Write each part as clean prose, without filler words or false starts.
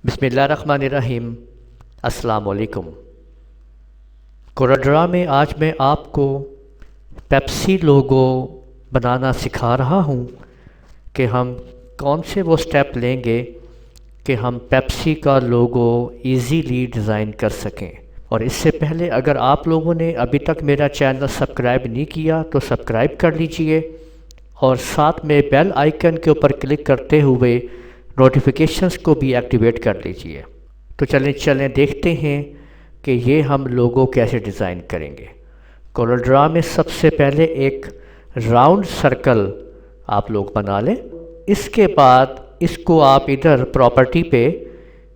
बिस्मिल्लाहिर्रहमानिर्रहीम। अस्सलाम वालेकुम। कोराड्रा में आज मैं आपको पेप्सी लोगो बनाना सिखा रहा हूँ कि हम कौन से वो स्टेप लेंगे कि हम पेप्सी का लोगो इजीली डिज़ाइन कर सकें। और इससे पहले अगर आप लोगों ने अभी तक मेरा चैनल सब्सक्राइब नहीं किया तो सब्सक्राइब कर लीजिए और साथ में बेल आइकन के ऊपर क्लिक करते हुए नोटिफिकेशंस को भी एक्टिवेट कर लीजिए। तो चलें देखते हैं कि ये हम लोगो कैसे डिज़ाइन करेंगे। कोराड्रा में सबसे पहले एक राउंड सर्कल आप लोग बना लें। इसके बाद इसको आप इधर प्रॉपर्टी पे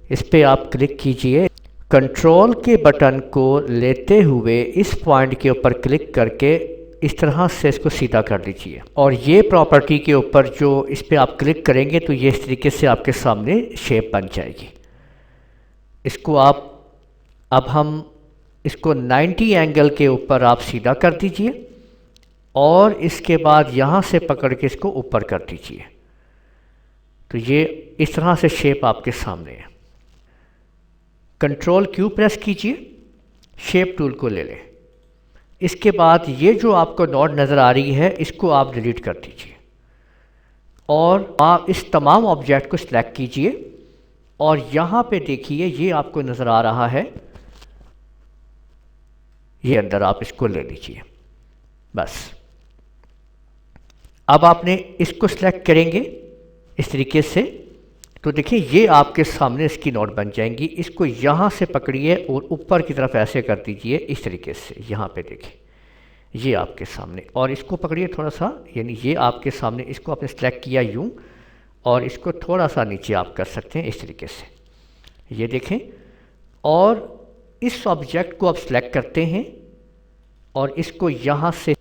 इस पे आप क्लिक कीजिए। कंट्रोल के बटन को लेते हुए इस पॉइंट के ऊपर क्लिक करके इस तरह से इसको सीधा कर लीजिए और ये प्रॉपर्टी के ऊपर जो इस पे आप क्लिक करेंगे तो ये इस तरीके से आपके सामने शेप बन जाएगी। इसको आप अब हम इसको 90 एंगल के ऊपर आप सीधा कर दीजिए और इसके बाद यहाँ से पकड़ के इसको ऊपर कर दीजिए। तो ये इस तरह से शेप आपके सामने है। कंट्रोल क्यू प्रेस कीजिए, शेप टूल को ले लें। इसके बाद ये जो आपको नोड नज़र आ रही है इसको आप डिलीट कर दीजिए और आप इस तमाम ऑब्जेक्ट को सिलेक्ट कीजिए और यहाँ पे देखिए ये आपको नज़र आ रहा है, ये अंदर आप इसको ले लीजिए। बस अब आपने इसको सिलेक्ट करेंगे इस तरीके से तो देखिए ये आपके सामने इसकी नोट बन जाएंगी। इसको यहाँ से पकड़िए और ऊपर की तरफ ऐसे कर दीजिए इस तरीके से। यहाँ पे देखिए ये आपके सामने और इसको पकड़िए थोड़ा सा, यानी ये आपके सामने, इसको आपने सेलेक्ट किया यूँ और इसको थोड़ा सा नीचे आप कर सकते हैं इस तरीके से। ये देखें और इस ऑब्जेक्ट को आप सेलेक्ट करते हैं और इसको यहाँ से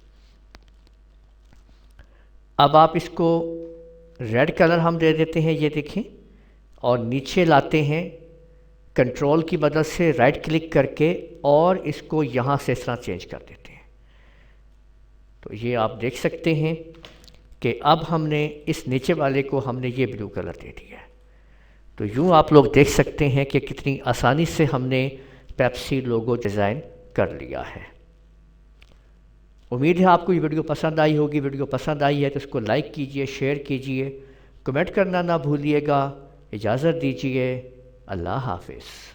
अब आप इसको रेड कलर हम दे देते हैं, ये देखें, और नीचे लाते हैं कंट्रोल की मदद से राइट क्लिक करके और इसको यहाँ से इस तरह चेंज कर देते हैं। तो ये आप देख सकते हैं कि अब हमने इस नीचे वाले को हमने ये ब्लू कलर दे दिया है। तो यूँ आप लोग देख सकते हैं कि कितनी आसानी से हमने पेप्सी लोगो डिज़ाइन कर लिया है। उम्मीद है आपको ये वीडियो पसंद आई होगी। वीडियो पसंद आई है तो इसको लाइक कीजिए, शेयर कीजिए, कमेंट करना ना भूलिएगा। इजाज़त दीजिए। अल्लाह हाफ़िज़।